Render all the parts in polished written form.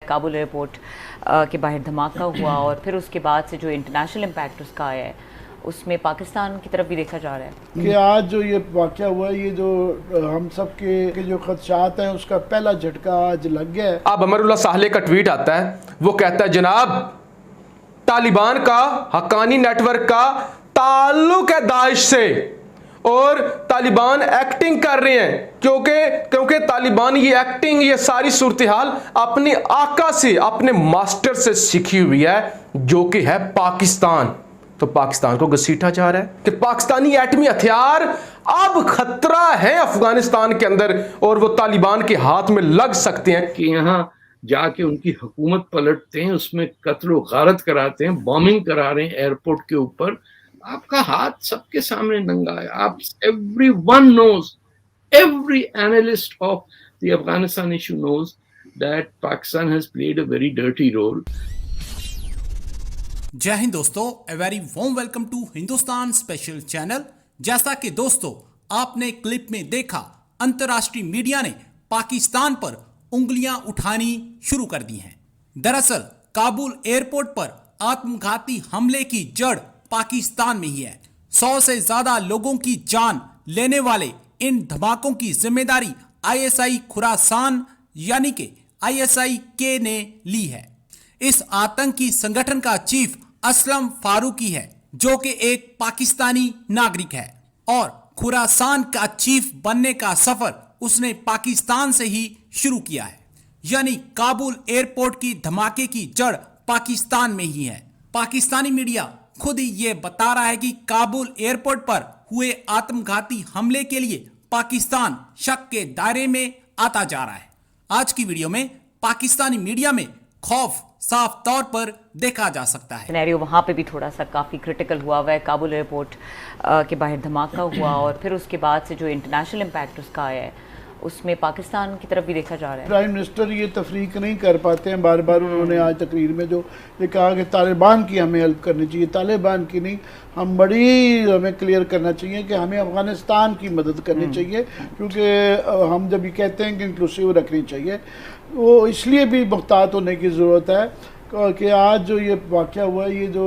Kabul airport के बाहर धमाका हुआ और फिर उसके बाद से जो इंटरनेशनल इम्पैक्ट उसका आया है उसमें पाकिस्तान की तरफ भी देखा जा रहा है कि आज जो ये वाक़या हुआ है, ये जो हम सब के जो खदशात हैं उसका पहला झटका आज लग गया है। अब अमरुल्लाह साहले का ट्वीट आता है, वो कहता है जनाब तालिबान का हक्कानी नेटवर्क का ताल्लुक है दाइश से और तालिबान एक्टिंग कर रहे हैं क्योंकि तालिबान ये एक्टिंग, ये सारी सूरत हाल अपने आका से, अपने मास्टर से सीखी हुई है जो कि है पाकिस्तान। तो पाकिस्तान को घसीटा जा रहा है कि पाकिस्तानी एटमी हथियार अब खतरा है अफगानिस्तान के अंदर और वो तालिबान के हाथ में लग सकते हैं कि यहाँ जाके उनकी हुकूमत पलटते हैं, उसमें कत्ल व गारत कराते हैं, बॉम्बिंग करा रहे हैं एयरपोर्ट के ऊपर। आपका हाथ सबके सामने नंगा है। आप everyone knows, every analyst of the Afghanistan issue knows that Pakistan has played a very dirty role. जय हिंद दोस्तों, a very warm welcome to Hindustan special channel. जैसा कि दोस्तों आपने क्लिप में देखा, अंतर्राष्ट्रीय मीडिया ने पाकिस्तान पर उंगलियां उठानी शुरू कर दी हैं। दरअसल काबुल एयरपोर्ट पर आत्मघाती हमले की जड़ पाकिस्तान में ही है। 100 से ज्यादा लोगों की जान लेने वाले इन धमाकों की जिम्मेदारी ISI खुरासान यानी कि ISI-K ने ली है। इस आतंकी संगठन का चीफ असलम फारूकी है जो कि एक पाकिस्तानी नागरिक है और खुरासान का चीफ बनने का सफर उसने पाकिस्तान से ही शुरू किया है। यानी काबुल एयरपोर्ट की धमाके की जड़ पाकिस्तान में ही है। पाकिस्तानी मीडिया खुद ही ये बता रहा है कि काबुल एयरपोर्ट पर हुए आत्मघाती हमले के लिए पाकिस्तान शक के दायरे में आता जा रहा है। आज की वीडियो में पाकिस्तानी मीडिया में खौफ साफ तौर पर देखा जा सकता है। सिनेरियो वहाँ पे भी थोड़ा सा काफ़ी क्रिटिकल हुआ है। काबुल एयरपोर्ट के बाहर धमाका हुआ और फिर उसके बाद से जो इंटरनेशनल इम्पैक्ट उसका आया है उसमें पाकिस्तान की तरफ भी देखा जा रहा है। प्राइम मिनिस्टर ये तफरीक नहीं कर पाते हैं। बार बार उन्होंने आज तकरीर में जो ये कहा कि तालिबान की हमें हेल्प करनी चाहिए, तालिबान की नहीं, हमें क्लियर करना चाहिए कि हमें अफ़गानिस्तान की मदद करनी चाहिए, क्योंकि हम जब ये कहते हैं कि इंक्लूसिव रखनी चाहिए, वो इसलिए भी मुहतात होने की ज़रूरत है कि आज जो ये वाक़या हुआ है, ये जो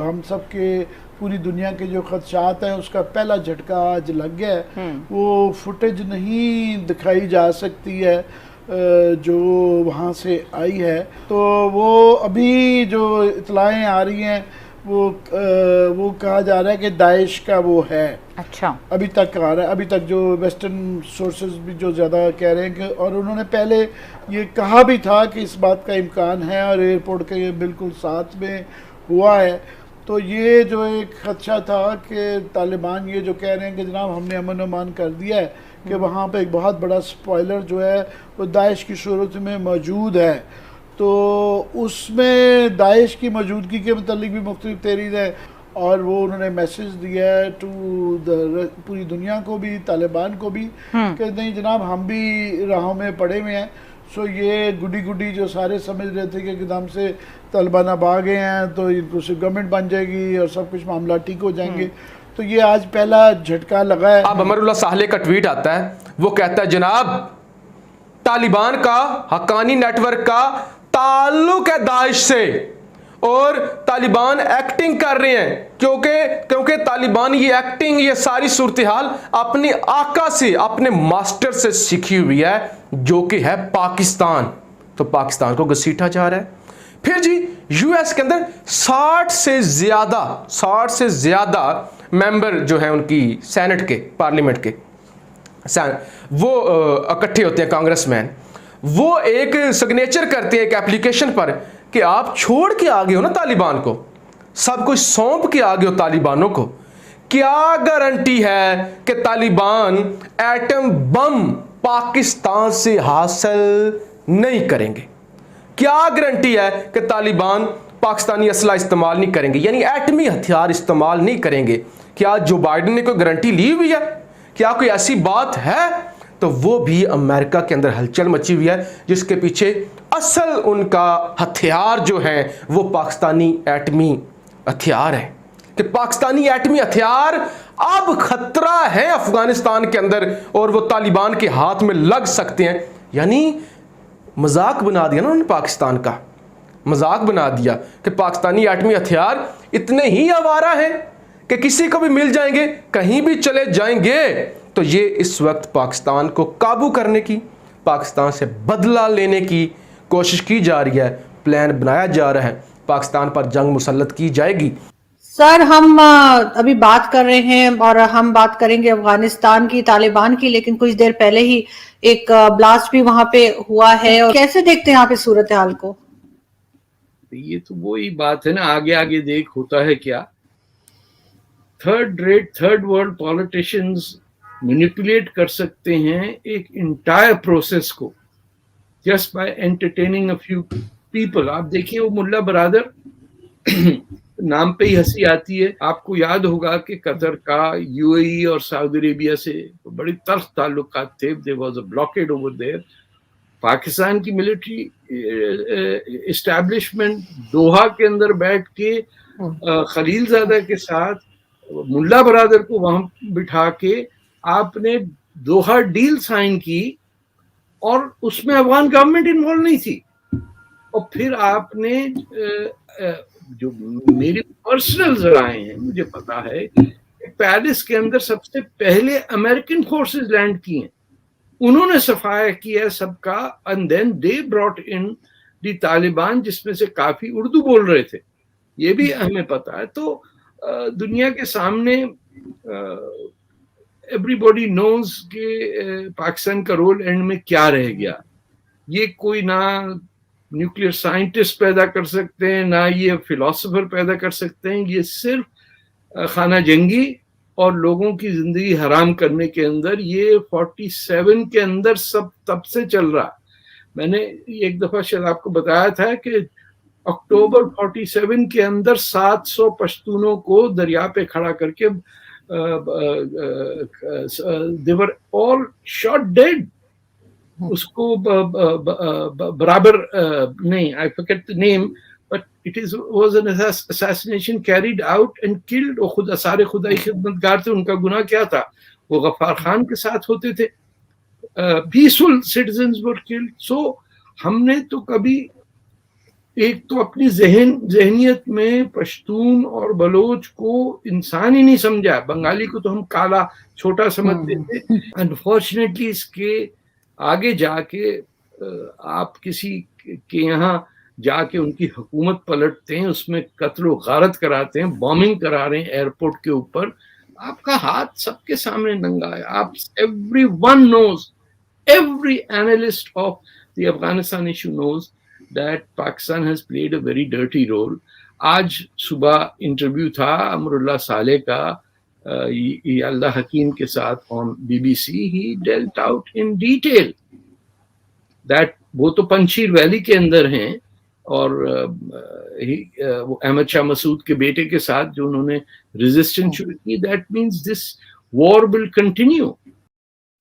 हम सब के पूरी दुनिया के जो खदशात हैं उसका पहला झटका आज लग गया है। वो फुटेज नहीं दिखाई जा सकती है जो वहाँ से आई है, तो वो अभी जो इतलाएँ आ रही हैं वो कहा जा रहा है कि दाइश का वो है। अच्छा, अभी तक आ रहा है, अभी तक जो वेस्टर्न सोर्सेज भी जो ज़्यादा कह रहे हैं कि, और उन्होंने पहले ये कहा भी था कि इस बात का इम्कान है और एयरपोर्ट के ये बिल्कुल साथ में हुआ है। तो ये जो एक खदशा था कि तालिबान ये जो कह रहे हैं कि जनाब हमने अमन अमान कर दिया है कि वहाँ पे एक बहुत बड़ा स्पॉइलर जो है वो दाइश की सूरत में मौजूद है, तो उसमें दाइश की मौजूदगी के मतलब भी मुख्तलिफ तहरीर है और वो उन्होंने मैसेज दिया है टू द पूरी दुनिया को भी, तालिबान को भी कि नहीं जनाब हम भी राहों में पड़े हुए हैं। सो ये गुडी जो सारे समझ रहे थे कि एकदम से तालिबान अब आ गए हैं तो इंक्लूसिव गवर्नमेंट बन जाएगी और सब कुछ मामला ठीक हो जाएंगे, तो ये आज पहला झटका लगा है। अब अमरुल्लाह साहले का ट्वीट आता है, वो कहता है जनाब तालिबान का हक्कानी नेटवर्क का ताल्लुक है दाइश से और तालिबान एक्टिंग कर रहे हैं क्योंकि तालिबान ये एक्टिंग, ये सारी सूरत हाल अपने आका से, अपने मास्टर से सीखी हुई है जो कि है पाकिस्तान। तो पाकिस्तान को घसीटा जा रहा है। फिर जी US के अंदर 60 से ज्यादा मेंबर जो हैं उनकी सेनेट के, पार्लियामेंट के, वो इकट्ठे होते हैं, कांग्रेसमैन, वो एक सिग्नेचर करते हैं एक एप्लीकेशन पर कि आप छोड़ के आ गए हो ना तालिबान को, सब कुछ सौंप के आ गए हो तालिबानों को। क्या गारंटी है कि तालिबान एटम बम पाकिस्तान से हासिल नहीं करेंगे? क्या गारंटी है कि तालिबान पाकिस्तानी असला इस्तेमाल नहीं करेंगे, यानी एटमी हथियार इस्तेमाल नहीं करेंगे? क्या जो बाइडेन ने कोई गारंटी ली हुई है? क्या कोई ऐसी बात है? तो वो भी अमेरिका के अंदर हलचल मची हुई है, जिसके पीछे असल उनका हथियार जो है वो पाकिस्तानी एटमी हथियार है कि पाकिस्तानी एटमी हथियार अब खतरा है अफगानिस्तान के अंदर और वो तालिबान के हाथ में लग सकते हैं। यानी मजाक बना दिया ना उन्होंने पाकिस्तान का, मजाक बना दिया कि पाकिस्तानी एटमी हथियार इतने ही आवारा हैं कि किसी को भी मिल जाएंगे, कहीं भी चले जाएंगे। तो ये इस वक्त पाकिस्तान को काबू करने की, पाकिस्तान से बदला लेने की कोशिश की जा रही है, प्लान बनाया जा रहा है, पाकिस्तान पर जंग मुसल्लत की जाएगी। सर हम अभी बात कर रहे हैं और हम बात करेंगे अफगानिस्तान की, तालिबान की, लेकिन कुछ देर पहले ही एक ब्लास्ट भी वहां पे हुआ है, और कैसे देखते हैं यहाँ पे सूरत हाल को? ये तो वही बात है ना, आगे आगे देख होता है क्या। थर्ड वर्ल्ड पॉलिटिशियंस मैनिपुलेट कर सकते हैं एक इंटायर प्रोसेस को just by entertaining a few people. आप देखिए वो मुल्ला बरादर नाम पे ही हंसी आती है। आपको याद होगा कि कतर का यूएई और सऊदी अरेबिया से बड़ी तल्ख ताल्लुकात थे। There was a blockade over there. Pakistan की मिलिट्री एस्टैब्लिशमेंट दोहा के अंदर बैठ के खलीलजादा के साथ मुल्ला बरादर को वहां बिठा के आपने दोहा डील साइन की और उसमें अफगान गवर्नमेंट इन्वॉल्व नहीं थी। और फिर आपने जो मेरी पर्सनल जराए हैं, मुझे पता है कि पेरिस के अंदर सबसे पहले अमेरिकन फोर्सेस लैंड किए हैं, उन्होंने सफाया किया सबका, and then they brought in the Taliban, जिसमें से काफी उर्दू बोल रहे थे, ये भी हमें पता है। तो दुनिया के सामने एवरीबॉडी नोज कि पाकिस्तान का रोल एंड में क्या रह गया। ये कोई ना न्यूक्लियर साइंटिस्ट पैदा कर सकते हैं, ना ये फिलोसोफर पैदा कर सकते हैं, ये सिर्फ खाना जंगी और लोगों की जिंदगी हराम करने के अंदर ये 47 के अंदर सब तब से चल रहा। मैंने एक दफा शायद आपको बताया था कि अक्टूबर 47 के अंदर 700 पश्तूनों को दरिया पे खड़ा करके दे वर ऑल शॉट डेड। उसको बराबर नहीं, I forget the name, but it was an assassination carried out and killed. और खुद सारे खुदाई खिदमतगार थे, उनका गुनाह क्या था? वो गफ्फार खान के साथ होते थे। Peaceful citizens were killed. So हमने तो कभी एक तो अपनी जहनियत में पश्तून और बलोच को इंसान ही नहीं समझा। बंगाली को तो हम काला छोटा समझते थे। अनफॉर्चुनेटली इसके आगे जाके आप किसी के यहाँ जाके उनकी हुकूमत पलटते हैं, उसमें कत्ल व गारत कराते हैं, बॉम्बिंग करा रहे हैं एयरपोर्ट के ऊपर, आपका हाथ सबके सामने नंगा है। आप everyone knows, every analyst of the Afghanistan issue knows that Pakistan has played a very dirty role. आज सुबह इंटरव्यू था अमरुल्लाह साले का अल्लाह हकीम के साथ on BBC. He dealt out in detail that वो तो पंशीर वैली के अंदर हैं और वो अहमद शाह मसूद के बेटे के साथ जो उन्होंने रेजिस्टेंस शुरू की, that means this war will continue.